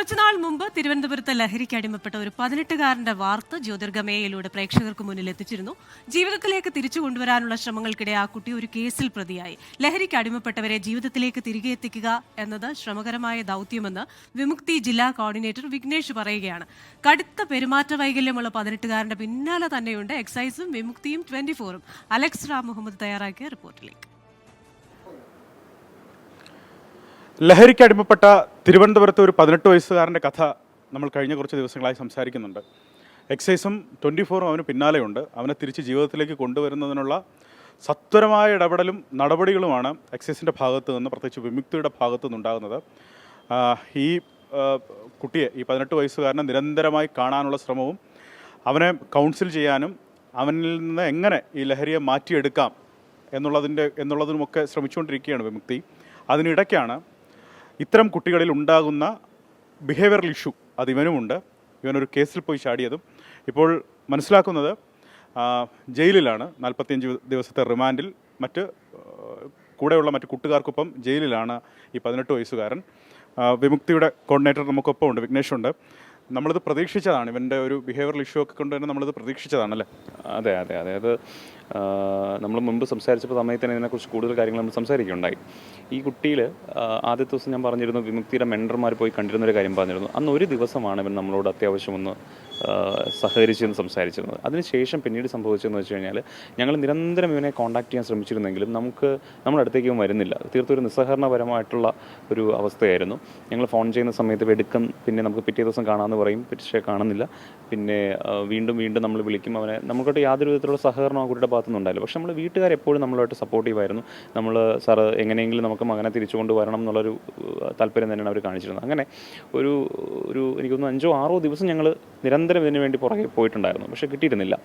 കുറച്ചുനാൾ മുമ്പ് തിരുവനന്തപുരത്ത് ലഹരിക്ക് അടിമപ്പെട്ട ഒരു 18-കാരന്റെ വാർത്ത ജ്യോതിർഗമയയിലൂടെ പ്രേക്ഷകർക്ക് മുന്നിൽ എത്തിച്ചിരുന്നു. ജീവിതത്തിലേക്ക് തിരിച്ചു കൊണ്ടുവരാനുള്ള ശ്രമങ്ങൾക്കിടെ ആ കുട്ടി ഒരു കേസിൽ പ്രതിയായി. ലഹരിക്ക് അടിമപ്പെട്ടവരെ ജീവിതത്തിലേക്ക് തിരികെ എത്തിക്കുക എന്നത് ശ്രമകരമായ ദൗത്യമെന്ന് വിമുക്തി ജില്ലാ കോർഡിനേറ്റർ വിഘ്നേഷ് പറയുകയാണ്. കടുത്ത പെരുമാറ്റ വൈകല്യമുള്ള 18-കാരന്റെ പിന്നാലെ തന്നെയുണ്ട് എക്സൈസും വിമുക്തിയും 24ഉം. അലക്സ് റാം മുഹമ്മദ് തയ്യാറാക്കിയ റിപ്പോർട്ടിലേക്ക്. ലഹരിക്ക് അടിമപ്പെട്ട തിരുവനന്തപുരത്ത് ഒരു 18 വയസ്സുകാരൻ്റെ കഥ നമ്മൾ കഴിഞ്ഞ കുറച്ച് ദിവസങ്ങളായി സംസാരിക്കുന്നുണ്ട്. എക്സൈസും 24ഉം അവന് പിന്നാലെയുണ്ട്. അവനെ തിരിച്ച് ജീവിതത്തിലേക്ക് കൊണ്ടുവരുന്നതിനുള്ള സത്വരമായ ഇടപെടലും നടപടികളുമാണ് എക്സൈസിൻ്റെ ഭാഗത്തു നിന്ന്, പ്രത്യേകിച്ച് വിമുക്തിയുടെ ഭാഗത്തു നിന്നുണ്ടാകുന്നത്. ഈ കുട്ടിയെ, ഈ 18 വയസ്സുകാരനെ നിരന്തരമായി കാണാനുള്ള ശ്രമവും അവനെ ചെയ്യാനും അവനിൽ നിന്ന് എങ്ങനെ ഈ ലഹരിയെ മാറ്റിയെടുക്കാം എന്നുള്ളതിനുമൊക്കെ ശ്രമിച്ചുകൊണ്ടിരിക്കുകയാണ് വിമുക്തി. അതിനിടയ്ക്കാണ് ഇത്തരം കുട്ടികളിൽ ഉണ്ടാകുന്ന ബിഹേവിയറൽ ഇഷ്യൂ അത് ഇവനുമുണ്ട്. ഇവനൊരു കേസിൽ പോയി ചാടിയതും ഇപ്പോൾ മനസ്സിലാക്കുന്നത് ജയിലിലാണ്. 45 ദിവസത്തെ റിമാൻഡിൽ കൂടെയുള്ള മറ്റ് കൂട്ടുകാർക്കൊപ്പം ജയിലിലാണ് ഈ 18 വയസ്സുകാരൻ. വിമുക്തിയുടെ കോർഡിനേറ്റർ നമുക്കൊപ്പം ഉണ്ട്, വിഘ്നേഷുണ്ട്. നമ്മളിത് പ്രതീക്ഷിച്ചതാണ്, ഇവൻ്റെ ഒരു ബിഹേവിയറൽ ഇഷ്യൂ ഒക്കെ കൊണ്ട് തന്നെ നമ്മളിത് പ്രതീക്ഷിച്ചതാണല്ലേ? അതെ. അത് നമ്മൾ മുമ്പ് സംസാരിച്ചപ്പോൾ സമയത്ത് തന്നെ ഇതിനെക്കുറിച്ച് കൂടുതൽ കാര്യങ്ങൾ നമ്മൾ സംസാരിക്കുകയുണ്ടായി. ഈ കുട്ടിയിൽ ആദ്യത്തെ ദിവസം ഞാൻ പറഞ്ഞിരുന്നു, വിമുക്തിയുടെ മെൻറ്റർമാർ പോയി കണ്ടിരുന്നൊരു കാര്യം പറഞ്ഞിരുന്നു. അന്ന് ഒരു ദിവസമാണ് ഇവൻ നമ്മളോട് അത്യാവശ്യം ഒന്ന് സഹകരിച്ചെന്ന് സംസാരിച്ചിരുന്നത്. അതിനുശേഷം പിന്നീട് സംഭവിച്ചതെന്ന് വെച്ച് കഴിഞ്ഞാൽ, ഞങ്ങൾ നിരന്തരം ഇവനെ കോൺടാക്ട് ചെയ്യാൻ ശ്രമിച്ചിരുന്നെങ്കിലും നമ്മുടെ അടുത്തേക്ക് ഇവൻ വരുന്നില്ല. തീർത്തൊരു നിസ്സഹരണപരമായിട്ടുള്ള ഒരു അവസ്ഥയായിരുന്നു. ഞങ്ങൾ ഫോൺ ചെയ്യുന്ന സമയത്ത് എടുക്കും, പിന്നെ നമുക്ക് പിറ്റേ ദിവസം കാണാമെന്ന് പറയും, പക്ഷേ കാണുന്നില്ല. പിന്നെ വീണ്ടും നമ്മൾ വിളിക്കും അവനെ. നമുക്കോട്ട് യാതൊരു വിധത്തിലുള്ള സഹകരണം ആ കുട്ടിയുടെ ഭാഗത്തുനിന്നുണ്ടായില്ല. പക്ഷേ നമ്മൾ വീട്ടുകാരെപ്പോഴും നമ്മളായിട്ട് സപ്പോർട്ടീവായിരുന്നു. സാറ് എങ്ങനെയെങ്കിലും നമുക്ക് മകനെ തിരിച്ചു കൊണ്ടുവരണം എന്നുള്ളൊരു താല്പര്യം തന്നെയാണ് അവർ കാണിച്ചിരുന്നത്. അങ്ങനെ ഒരു എനിക്കൊന്ന് 5-6 ദിവസം ഞങ്ങൾ നിരന്തരം ഇതിനു വേണ്ടി പുറകെ പോയിട്ടുണ്ടായിരുന്നു, പക്ഷേ കിട്ടിയിരുന്നില്ല.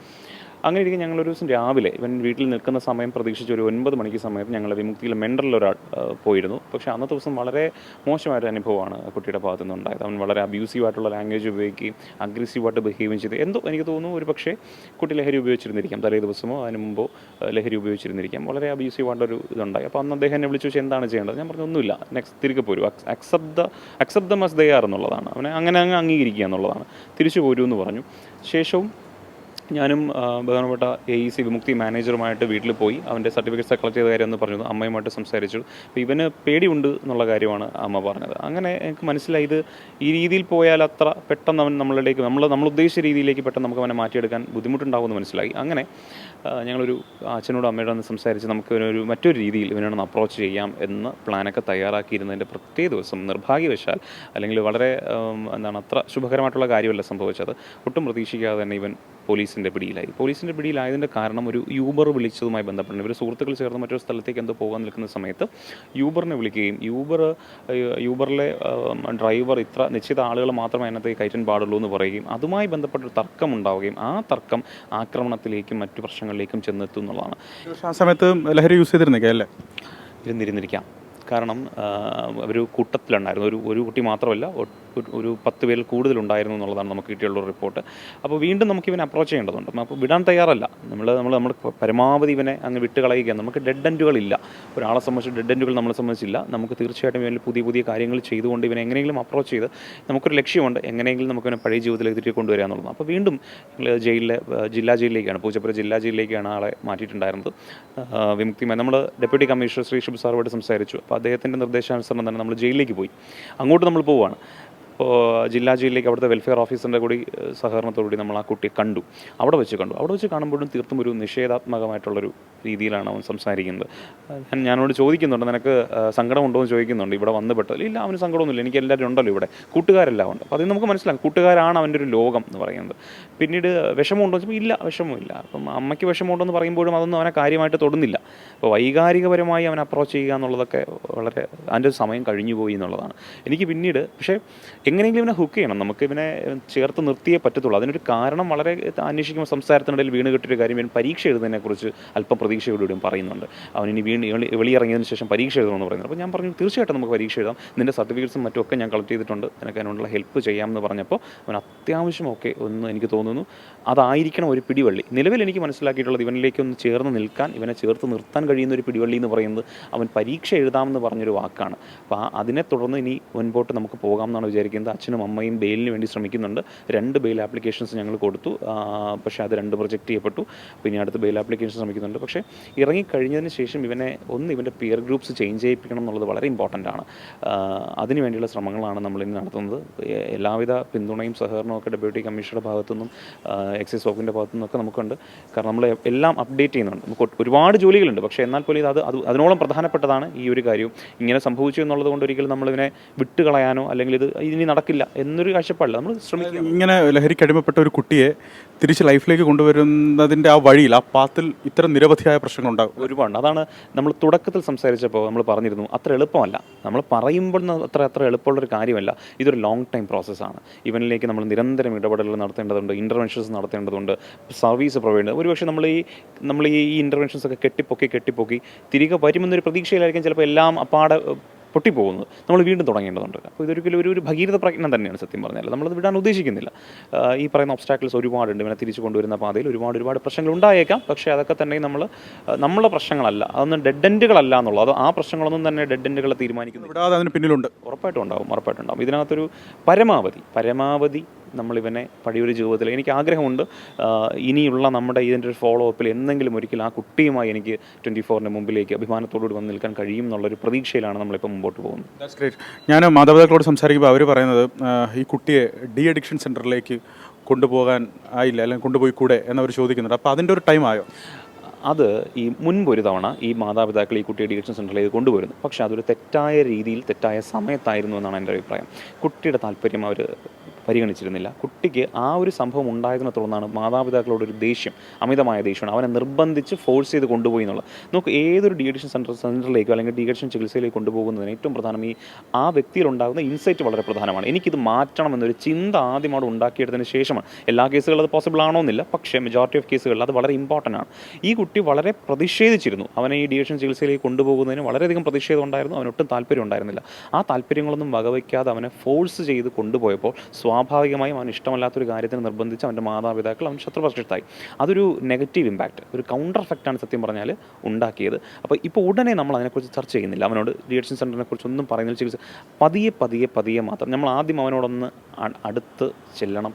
അങ്ങനെ ഇരിക്കും ഞങ്ങളൊരു ദിവസം രാവിലെ ഇവൻ വീട്ടിൽ നിൽക്കുന്ന സമയം പ്രതീക്ഷിച്ച് ഒരു 9 മണിക്ക് സമയത്ത് ഞങ്ങൾ വിമുക്തിയിലെ മെൻറ്ററിൽ ഒരാൾ പോയിരുന്നു. പക്ഷേ അന്നത്തെ ദിവസം വളരെ മോശമായൊരു അനുഭവമാണ് കുട്ടിയുടെ ഭാഗത്തു നിന്നുണ്ടായത്. അവൻ വളരെ അബ്യൂസീവായിട്ടുള്ള ലാംഗ്വേജ് ഉപയോഗിക്കുകയും അഗ്രസീവായിട്ട് ബിഹേവ് ചെയ്ത്, എന്തോ എനിക്ക് തോന്നുന്നു ഒരു പക്ഷേ കുട്ടി ലഹരി ഉപയോഗിച്ചിരുന്നിരിക്കാം, തലേ ദിവസമോ അതിന് മുമ്പോ ലഹരി ഉപയോഗിച്ചിരുന്നിരിക്കാം. വളരെ അബ്യൂസീവായിട്ടൊരു ഇതുണ്ടായി. അപ്പോൾ അന്ന് അദ്ദേഹം എന്നെ വിളിച്ചു വെച്ചാൽ എന്താണ് ചെയ്യേണ്ടത്? ഞാൻ പറഞ്ഞു ഒന്നുമില്ല, നെക്സ്റ്റ് തിരികെ പോരൂ, accept them as they are എന്നുള്ളതാണ്, അവനെ അങ്ങനെ അംഗീകരിക്കുക എന്നുള്ളതാണ്, തിരിച്ചു പോരൂ എന്ന് പറഞ്ഞു. ശേഷവും ഞാനും ബഹുമാനപ്പെട്ട AEC വിമുക്തി മാനേജറുമായിട്ട് വീട്ടിൽ പോയി അവൻ്റെ സർട്ടിഫിക്കറ്റ്സ് കളക്ട് ചെയ്ത കാര്യം എന്ന് പറഞ്ഞു. അമ്മയുമായിട്ട് സംസാരിച്ചു. അപ്പോൾ ഇവന് പേടിയുണ്ട് എന്നുള്ള കാര്യമാണ് അമ്മ പറഞ്ഞത്. അങ്ങനെ എനിക്ക് മനസ്സിലായി, ഇത് ഈ രീതിയിൽ പോയാൽ അത്ര പെട്ടെന്ന് അവൻ നമ്മളിലേക്ക് നമ്മൾ ഉദ്ദേശിച്ച രീതിയിലേക്ക് പെട്ടെന്ന് നമുക്ക് അവനെ മാറ്റിയെടുക്കാൻ ബുദ്ധിമുട്ടുണ്ടാകുമെന്ന് മനസ്സിലായി. അങ്ങനെ ഞങ്ങളൊരു അച്ഛനോടും അമ്മയോടും ഒന്ന് സംസാരിച്ച് നമുക്ക് മറ്റൊരു രീതിയിൽ ഇവനൊന്ന് അപ്രോച്ച് ചെയ്യാം എന്ന പ്ലാനൊക്കെ തയ്യാറാക്കിയിരുന്നതിൻ്റെ പ്രത്യേക ദിവസം നിർഭാഗ്യവശാൽ, അല്ലെങ്കിൽ വളരെ അത്ര ശുഭകരമായിട്ടുള്ള കാര്യമല്ല സംഭവിച്ചത്, ഒട്ടും പ്രതീക്ഷിക്കാതെ തന്നെ ഇവൻ പോലീസിൻ്റെ പിടിയിലായതിൻ്റെ കാരണം ഒരു യൂബർ വിളിച്ചതുമായി ബന്ധപ്പെട്ട് ഇവർ സുഹൃത്തുക്കൾ ചേർന്ന് മറ്റൊരു സ്ഥലത്തേക്ക് എന്തോ പോകാൻ നിൽക്കുന്ന സമയത്ത് യൂബറിനെ വിളിക്കുകയും യൂബറിലെ ഡ്രൈവർ ഇത്ര നിശ്ചിത ആളുകൾ മാത്രമേ അതിനകത്ത് കയറ്റാൻ പാടുള്ളൂ എന്ന് പറയുകയും അതുമായി ബന്ധപ്പെട്ടൊരു തർക്കം ഉണ്ടാവുകയും ആ തർക്കം ആക്രമണത്തിലേക്കും മറ്റു പ്രശ്നങ്ങളിലേക്കും ചെന്നെത്തും എന്നുള്ളതാണ്. ആ സമയത്ത് ലഹരി യൂസ് ചെയ്തിരുന്നേക്കല്ലേ? ഇരുന്നിരിക്കാം. കാരണം ഒരു കൂട്ടത്തിലുണ്ടായിരുന്നു, ഒരു കുട്ടി മാത്രമല്ല, ഒരു 10 പേരിൽ കൂടുതലുണ്ടായിരുന്നു എന്നുള്ളതാണ് നമുക്ക് കിട്ടിയുള്ള റിപ്പോർട്ട്. അപ്പോൾ വീണ്ടും നമുക്ക് ഇവനെ അപ്രോച്ച് ചെയ്യേണ്ടതുണ്ട്. അപ്പോൾ വിടാൻ തയ്യാറല്ല നമ്മൾ പരമാവധി ഇവനെ അങ്ങ് വിട്ട് കളയുകയാണ്. നമുക്ക് ഡെഡ് എൻഡുകളില്ല, ഒരാളെ സംബന്ധിച്ച് ഡെഡ് എൻഡുകൾ നമ്മളെ സംബന്ധിച്ചില്ല. നമുക്ക് തീർച്ചയായിട്ടും ഇവനിൽ പുതിയ കാര്യങ്ങൾ ചെയ്തുകൊണ്ട് ഇവനെ എങ്ങനെയെങ്കിലും അപ്രോച്ച് ചെയ്ത് നമുക്കൊരു ലക്ഷ്യമുണ്ട്, എങ്ങനെയെങ്കിലും നമുക്ക് ഇവനെ പഴയ ജീവിതത്തിലേക്ക് തിരികെ കൊണ്ടുവരിക എന്നുള്ളത്. അപ്പോൾ വീണ്ടും ജില്ലാ ജയിലിലേക്കാണ്, പൂജപ്പുര ജില്ലാ ജയിലിലേക്കാണ് ആളെ മാറ്റിയിട്ടുണ്ടായിരുന്നത്. വിമുക്തി നമ്മൾ ഡെപ്യൂട്ടി കമ്മീഷണർ ശ്രീ ശുഭ് സാറുമായിട്ട് സംസാരിച്ചു. അപ്പോൾ അദ്ദേഹത്തിൻ്റെ നിർദ്ദേശാനുസരണം തന്നെ നമ്മൾ ജയിലിലേക്ക് പോയി. അങ്ങോട്ട് നമ്മൾ പോവുകയാണ്. അപ്പോൾ ജില്ലാ ജയിലിലേക്ക് അവിടുത്തെ വെൽഫെയർ ഓഫീസറിൻ്റെ കൂടി സഹകരണത്തോടുകൂടി നമ്മൾ ആ കുട്ടിയെ കണ്ടു. അവിടെ വെച്ച് കാണുമ്പോഴും തീർത്തും ഒരു നിഷേധാത്മകമായിട്ടുള്ളൊരു രീതിയിലാണ് അവൻ സംസാരിക്കുന്നത്. ഞാനോട് ചോദിക്കുന്നുണ്ട്, നിനക്ക് സങ്കടമുണ്ടോ എന്ന് ചോദിക്കുന്നുണ്ട്. ഇവിടെ വന്ന് പെട്ടത് ഇല്ല, അവന് സങ്കടമൊന്നുമില്ല, എനിക്ക് എല്ലാവരും ഉണ്ടല്ലോ, ഇവിടെ കൂട്ടുകാരെല്ലാം ഉണ്ട്. അപ്പോൾ അത് നമുക്ക് മനസ്സിലാകും, കൂട്ടുകാരാണ് അവൻ്റെ ഒരു ലോകം എന്ന് പറയുന്നത്. പിന്നീട് വിഷമമുണ്ടോ എന്ന് വെച്ചാൽ ഇല്ല, വിഷമമില്ല. അപ്പം അമ്മയ്ക്ക് വിഷമമുണ്ടോ എന്ന് പറയുമ്പോഴും അതൊന്നും അവനെ കാര്യമായിട്ട് തൊടുന്നില്ല. അപ്പോൾ വൈകാരികപരമായി അവനെ അപ്രോച്ച് ചെയ്യുക എന്നുള്ളതൊക്കെ വളരെ അതിൻ്റെ സമയം കഴിഞ്ഞു പോയി എന്നുള്ളതാണ്. എനിക്ക് പിന്നീട് പക്ഷേ എങ്ങനെയെങ്കിലും ഇവനെ ഹുക്ക് ചെയ്യണം, നമുക്ക് ഇവനെ ചേർത്ത് നിർത്തിയേ പറ്റത്തുള്ളൂ. അതിനൊരു കാരണം വളരെ അന്വേഷിക്കുമ്പോൾ സംസാരത്തിനിടയിൽ വീണ് കിട്ടിയൊരു കാര്യം, ഇവൻ പരീക്ഷ എഴുതുന്നതിനെക്കുറിച്ച് അല്പം പ്രതീക്ഷയോടുകൂടിയും പറയുന്നുണ്ട്. അവനിനി വെളിയിറങ്ങിയതിന് ശേഷം പരീക്ഷ എഴുതണമെന്ന് പറയുന്നത്. അപ്പോൾ ഞാൻ പറഞ്ഞു തീർച്ചയായിട്ടും നമുക്ക് പരീക്ഷ എഴുതാം, നിൻ്റെ സർട്ടിഫിക്കറ്റ്സും മറ്റുമൊക്കെ ഞാൻ കളക്ട് ചെയ്തിട്ടുണ്ട്, നിനക്ക് അതിനുള്ള ഹെൽപ്പ് ചെയ്യാമെന്ന് പറഞ്ഞപ്പോൾ അവൻ അത്യാവശ്യമൊക്കെ ഒന്ന് എനിക്ക് തോന്നുന്നു അതായിരിക്കണം ഒരു പിടിവള്ളി. നിലവിൽ എനിക്ക് മനസ്സിലാക്കിയിട്ടുള്ളത് ഇവനിലേക്കൊന്ന് ചേർന്ന് നിൽക്കാൻ, ഇവനെ ചേർത്ത് നിർത്താൻ കഴിയുന്ന ഒരു പിടിവള്ളി എന്ന് പറയുന്നത് അവൻ പരീക്ഷ എഴുതാമെന്ന് പറഞ്ഞൊരു വാക്കാണ്. അപ്പോൾ അതിനെ തുടർന്ന് ഇനി മുൻപോട്ട് നമുക്ക് പോകാമെന്നാണ് വിചാരിക്കുന്നത്. ചെയ്തുകൊണ്ടിരിക്കുന്നത്. അച്ഛനും അമ്മയും ബെയിലിന് വേണ്ടി ശ്രമിക്കുന്നുണ്ട്. 2 ബെയിൽ ആപ്ലിക്കേഷൻസ് ഞങ്ങൾ കൊടുത്തു. പക്ഷേ അത് 2 റിജക്റ്റ് ചെയ്യപ്പെട്ടു. പിന്നെ അടുത്ത് ബെയിൽ ആപ്ലിക്കേഷൻ ശ്രമിക്കുന്നുണ്ട്. പക്ഷേ ഇറങ്ങിക്കഴിഞ്ഞതിന് ശേഷം ഇവൻ്റെ പിയർ ഗ്രൂപ്പ്സ് ചേഞ്ച് ചെയ്യിപ്പിക്കണം എന്നുള്ളത് വളരെ ഇമ്പോർട്ടൻ്റ് ആണ്. അതിനു വേണ്ടിയുള്ള ശ്രമങ്ങളാണ് നമ്മളിനി നടത്തുന്നത്. എല്ലാവിധ പിന്തുണയും സഹകരണവും ഒക്കെ ഡെപ്യൂട്ടി കമ്മീഷണറുടെ ഭാഗത്തുനിന്നും എക്സൈസ് വകുപ്പിൻ്റെ ഭാഗത്തുനിന്നൊക്കെ നമുക്കുണ്ട്. കാരണം നമ്മൾ എല്ലാം അപ്ഡേറ്റ് ചെയ്യുന്നുണ്ട്. നമുക്ക് ഒരുപാട് ജോലികളുണ്ട്. പക്ഷേ എന്നാൽ പോലും അതിനോളം പ്രധാനപ്പെട്ടതാണ് ഈ ഒരു കാര്യവും. ഇങ്ങനെ സംഭവിച്ചു എന്നുള്ളത് കൊണ്ട് ഒരിക്കലും നമ്മളിതിനെ വിട്ടുകളയാനോ അല്ലെങ്കിൽ ഇത് ഇനി നടക്കില്ല എന്നൊരു കാഴ്ചപ്പാടില്ല. നമ്മൾ ശ്രമിക്കുക. ഇങ്ങനെ ലഹരിക്ക് അടിമപ്പെട്ട ഒരു കുട്ടിയെ തിരിച്ച് ലൈഫിലേക്ക് കൊണ്ടുവരുന്നതിൻ്റെ ആ വഴിയിൽ, ആ പാത്തിൽ ഇത്തരം നിരവധിയായ പ്രശ്നങ്ങളുണ്ടാകും. ഒരുപാട്. അതാണ് നമ്മൾ തുടക്കത്തിൽ സംസാരിച്ചപ്പോൾ നമ്മൾ പറഞ്ഞിരുന്നു, അത്ര എളുപ്പമല്ല. നമ്മൾ പറയുമ്പോൾ അത്ര എളുപ്പമുള്ളൊരു കാര്യമല്ല. ഇതൊരു ലോങ് ടൈം പ്രോസസ്സാണ്. ഇവനിലേക്ക് നമ്മൾ നിരന്തരം ഇടപെടലുകൾ നടത്തേണ്ടതുണ്ട്, ഇൻ്റർവെൻഷൻസ് നടത്തേണ്ടതുണ്ട്, സർവീസ് പ്രൊവൈഡ് ചെയ്യുന്നത്. ഒരുപക്ഷെ നമ്മൾ ഈ ഇൻ്റർവെൻഷൻസ് ഒക്കെ കെട്ടിപ്പൊക്കി തിരികെ വരുമെന്നൊരു പ്രതീക്ഷയിലായിരിക്കും ചിലപ്പോൾ എല്ലാം അപ്പാടെ പൊട്ടിപ്പോകുന്നത്. നമ്മൾ വീണ്ടും തുടങ്ങേണ്ടതുണ്ട്. അപ്പോൾ ഇതൊരിക്കലും ഒരു ഭഗീരഥ പ്രയത്നം തന്നെയാണ് സത്യം പറഞ്ഞാൽ. നമ്മളത് വിടാൻ ഉദ്ദേശിക്കുന്നില്ല. ഈ പറയുന്ന ഒബ്സ്റ്റാക്കിൾസ് ഒരുപാടുണ്ട്. ഇവനെ തിരിച്ചു കൊണ്ടുവരുന്ന പാതയിൽ ഒരുപാട് പ്രശ്നങ്ങൾ ഉണ്ടായേക്കാം. പക്ഷേ അതൊക്കെ തന്നെ നമ്മളെ പ്രശ്നങ്ങളല്ല, അതൊന്നും ഡെഡ് എൻഡുകളല്ല എന്നുള്ളത്. ആ പ്രശ്നങ്ങളൊന്നും തന്നെ ഡെഡ് എൻഡുകളെ തീരുമാനിക്കുന്നു. അതിന് പിന്നിലുണ്ട്. ഉറപ്പായിട്ടും ഉണ്ടാവും. ഇതിനകത്തൊരു പരമാവധി നമ്മളിവനെ പഴയൊരു ജീവിതത്തിൽ എനിക്ക് ആഗ്രഹമുണ്ട്. ഇനിയുള്ള നമ്മുടെ ഇതിൻ്റെ ഒരു ഫോളോ അപ്പിൽ എന്തെങ്കിലും ഒരിക്കൽ ആ കുട്ടിയുമായി എനിക്ക് 24-ൻ്റെ മുമ്പിലേക്ക് അഭിമാനത്തോടുകൂടി വന്ന് നിൽക്കാൻ കഴിയും എന്നുള്ളൊരു പ്രതീക്ഷയിലാണ് നമ്മളിപ്പോൾ മുമ്പോട്ട് പോകുന്നത്. That's great. ഞാൻ മാതാപിതാക്കളോട് സംസാരിക്കുമ്പോൾ അവർ പറയുന്നത് ഈ കുട്ടിയെ ഡി അഡിക്ഷൻ സെൻറ്ററിലേക്ക് കൊണ്ടുപോകാൻ ആയില്ല, അല്ലെങ്കിൽ കൊണ്ടുപോയി കൂടെ എന്നവർ ചോദിക്കുന്നുണ്ട്. അപ്പോൾ അതിൻ്റെ ഒരു ടൈം ആയോ? അത് ഈ മുൻപൊരു തവണ ഈ മാതാപിതാക്കൾ ഈ കുട്ടിയെ ഡിഡക്ഷൻ സെൻറ്ററിലേക്ക് കൊണ്ടുവരുന്നു. പക്ഷേ അതൊരു തെറ്റായ രീതിയിൽ തെറ്റായ സമയത്തായിരുന്നു എന്നാണ് എൻ്റെ അഭിപ്രായം. കുട്ടിയുടെ താല്പര്യം അവർ പരിഗണിച്ചിരുന്നില്ല. കുട്ടിക്ക് ആ ഒരു സംഭവം ഉണ്ടായതിനെ തുടർന്നാണ് മാതാപിതാക്കളോടൊരു ദേഷ്യം, അമിതമായ ദേഷ്യമാണ്. അവനെ നിർബന്ധിച്ച് ഫോഴ്സ് ചെയ്ത് കൊണ്ടുപോയി എന്നുള്ളത്. നമുക്ക് ഏതൊരു ഡീഅഡിക്ഷൻ സെൻറ്ററിലേക്കോ അല്ലെങ്കിൽ ഡീഅഡിക്ഷൻ ചികിത്സയിലേക്ക് കൊണ്ടുപോകുന്നതിന് ഏറ്റവും പ്രധാനം ആ വ്യക്തിയിലുണ്ടാകുന്ന ഇൻസൈറ്റ് വളരെ പ്രധാനമാണ്. എനിക്കിത് മാറ്റണം എന്നൊരു ചിന്ത ആദ്യം അവിടെ ഉണ്ടാക്കിയെടുത്തതിന് ശേഷമാണ്. എല്ലാ കേസുകളും അത് പോസിബിൾ ആണോ എന്നില്ല, പക്ഷേ മെജോറിറ്റി ഓഫ് കേസുകളിൽ അത് വളരെ ഇമ്പോർട്ടൻ്റ് ആണ്. ഈ കുട്ടി വളരെ പ്രതിഷേധിച്ചിരുന്നു. അവനെ ഈ ഡീഅഡിക്ഷൻ ചികിത്സയിലേക്ക് കൊണ്ടുപോകുന്നതിന് വളരെയധികം പ്രതിഷേധം ഉണ്ടായിരുന്നു. അവനൊട്ടും താല്പര്യം ഉണ്ടായിരുന്നില്ല. ആ താല്പര്യങ്ങളൊന്നും വകവയ്ക്കാതെ അവനെ ഫോഴ്സ് ചെയ്ത് കൊണ്ടുപോയപ്പോൾ സ്വാഭാവികമായും അവന് ഇഷ്ടമല്ലാത്തൊരു കാര്യത്തിന് നിർബന്ധിച്ച് അവൻ്റെ മാതാപിതാക്കൾ അവൻ ശത്രുപക്ഷത്തായി. അതൊരു നെഗറ്റീവ് ഇമ്പാക്റ്റ്, ഒരു കൗണ്ടർ എഫക്റ്റാണ് സത്യം പറഞ്ഞാൽ ഉണ്ടാക്കിയത്. അപ്പോൾ ഇപ്പോൾ ഉടനെ നമ്മൾ അതിനെക്കുറിച്ച് ചർച്ച ചെയ്യുന്നില്ല. അവനോട് ഡീഅഡിക്ഷൻ സെൻറ്ററിനെ കുറിച്ചൊന്നും പറയുന്നില്ല. ചികിത്സ പതിയെ മാത്രം നമ്മൾ ആദ്യം അവനോടൊന്ന് അടുത്ത് ചെല്ലണം.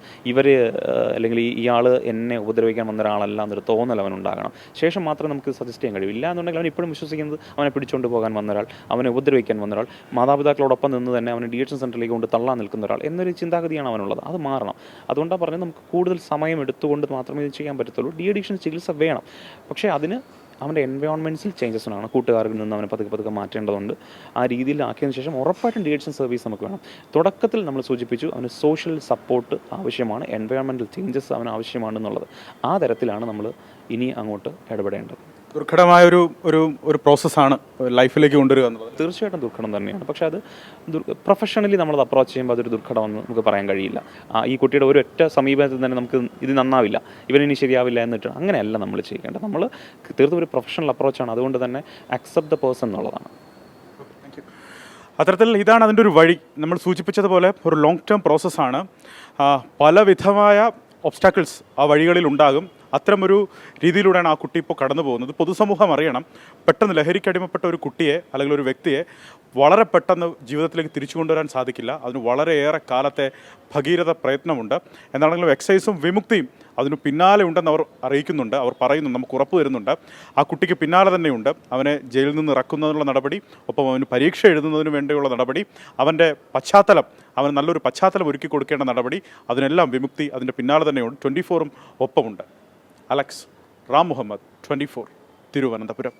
അല്ലെങ്കിൽ ഇയാൾ എന്നെ ഉപദ്രവിക്കാൻ വന്ന ഒരാളല്ല എന്നൊരു തോന്നൽ അവനുണ്ടാകണം. ശേഷം മാത്രമേ നമുക്ക് സജസ്റ്റ് ചെയ്യാൻ കഴിയും. ഇല്ല എന്നുണ്ടെങ്കിൽ അവൻ ഇപ്പോഴും വിശ്വസിക്കുന്നത് അവനെ പിടിച്ചുകൊണ്ട് പോകാൻ വന്ന ഒരാൾ, അവനെ ഉപദ്രവിക്കാൻ വന്ന ഒരാൾ, മാതാപിതാക്കളോടൊപ്പം നിന്ന് തന്നെ അവനെ ഡീഅഡിക്ഷൻ സെൻറ്ററിലേക്ക് കൊണ്ട് തള്ളാൻ നിൽക്കുന്ന ഒരാൾ എന്നൊരു ചിന്താഗതിയാണ് അവനുള്ളത്. അത് മാറണം. അതുകൊണ്ടാണ് പറഞ്ഞത് നമുക്ക് കൂടുതൽ സമയം എടുത്തുകൊണ്ട് മാത്രമേ ഇത് ചെയ്യാൻ പറ്റത്തുള്ളൂ. ഡീഅഡിക്ഷൻ ചികിത്സ വേണം. പക്ഷേ അതിന് അവൻ്റെ എൻവയോൺമെൻറ്റ്സിൽ ചേഞ്ചസ് ഉണ്ടാകണം. കൂട്ടുകാരിൽ നിന്ന് അവനെ പതുക്കെ മാറ്റേണ്ടതുണ്ട്. ആ രീതിയിൽ ആക്കിയതിന് ശേഷം ഉറപ്പായിട്ടും ഡീഅഡിക്ഷൻ സർവീസ് നമുക്ക് വേണം. തുടക്കത്തിൽ നമ്മൾ സൂചിപ്പിച്ചു അവന് സോഷ്യൽ സപ്പോർട്ട് ആവശ്യമാണ്, എൻവയോൺമെൻറ്റൽ ചേഞ്ചസ് അവന് ആവശ്യമാണെന്നുള്ളത്. ആ തരത്തിലാണ് നമ്മൾ ഇനി അങ്ങോട്ട് ഇടപെടേണ്ടത്. ദുർഘടമായ ഒരു പ്രോസസ്സാണ് ലൈഫിലേക്ക് കൊണ്ടുവരിക എന്നുള്ളത്. തീർച്ചയായിട്ടും ദുർഘടം തന്നെയാണ്. പക്ഷേ അത് പ്രൊഫഷണലി നമ്മളത് അപ്രോച്ച് ചെയ്യുമ്പോൾ അതൊരു ദുർഘടമെന്ന് നമുക്ക് പറയാൻ കഴിയില്ല. ഈ കുട്ടിയുടെ ഒരൊറ്റ സമീപനത്തിൽ തന്നെ നമുക്ക് ഇത് നന്നാവില്ല, ഇവനിനി ശരിയാവില്ല എന്നിട്ട് അങ്ങനെയല്ല നമ്മൾ ചെയ്യേണ്ടത്. നമ്മൾ തീർത്തും ഒരു പ്രൊഫഷണൽ അപ്രോച്ചാണ്. അതുകൊണ്ട് തന്നെ അക്സെപ്റ്റ് ദ പേഴ്സൺ എന്നുള്ളതാണ്. അത്തരത്തിൽ ഇതാണ് അതിൻ്റെ ഒരു വഴി. നമ്മൾ സൂചിപ്പിച്ചതുപോലെ ഒരു ലോങ് ടേം പ്രോസസ്സാണ്. പലവിധമായ ഒബ്സ്റ്റാക്കിൾസ് ആ വഴികളിൽ ഉണ്ടാകും. അത്തരമൊരു രീതിയിലൂടെയാണ് ആ കുട്ടി ഇപ്പോൾ കടന്നു പോകുന്നത്. പൊതുസമൂഹം അറിയണം, പെട്ടെന്ന് ലഹരിക്കടിമപ്പെട്ട ഒരു കുട്ടിയെ അല്ലെങ്കിൽ ഒരു വ്യക്തിയെ വളരെ പെട്ടെന്ന് ജീവിതത്തിലേക്ക് തിരിച്ചു കൊണ്ടുവരാൻ സാധിക്കില്ല. അതിന് വളരെയേറെ കാലത്തെ ഭഗീരഥ പ്രയത്നമുണ്ട്. എന്താണെങ്കിലും എക്സൈസും വിമുക്തിയും അതിന് പിന്നാലെ ഉണ്ടെന്ന് അവർ അറിയിക്കുന്നുണ്ട്. അവർ പറയുന്നു, നമുക്ക് ഉറപ്പ് തരുന്നുണ്ട്. ആ കുട്ടിക്ക് പിന്നാലെ തന്നെയുണ്ട്. അവനെ ജയിലിൽ നിന്ന് ഇറക്കുന്നതിനുള്ള നടപടി, ഒപ്പം അവന് പരീക്ഷ എഴുതുന്നതിന് വേണ്ടിയുള്ള നടപടി, അവൻ്റെ പശ്ചാത്തലം, അവന് നല്ലൊരു പശ്ചാത്തലം ഒരുക്കി കൊടുക്കേണ്ട നടപടി, അതിനെല്ലാം വിമുക്തി അതിൻ്റെ പിന്നാലെ തന്നെയുണ്ട്. 24-ഉം ഒപ്പമുണ്ട്. അലക്സ്, റാം മുഹമ്മദ്, 24, തിരുവനന്തപുരം.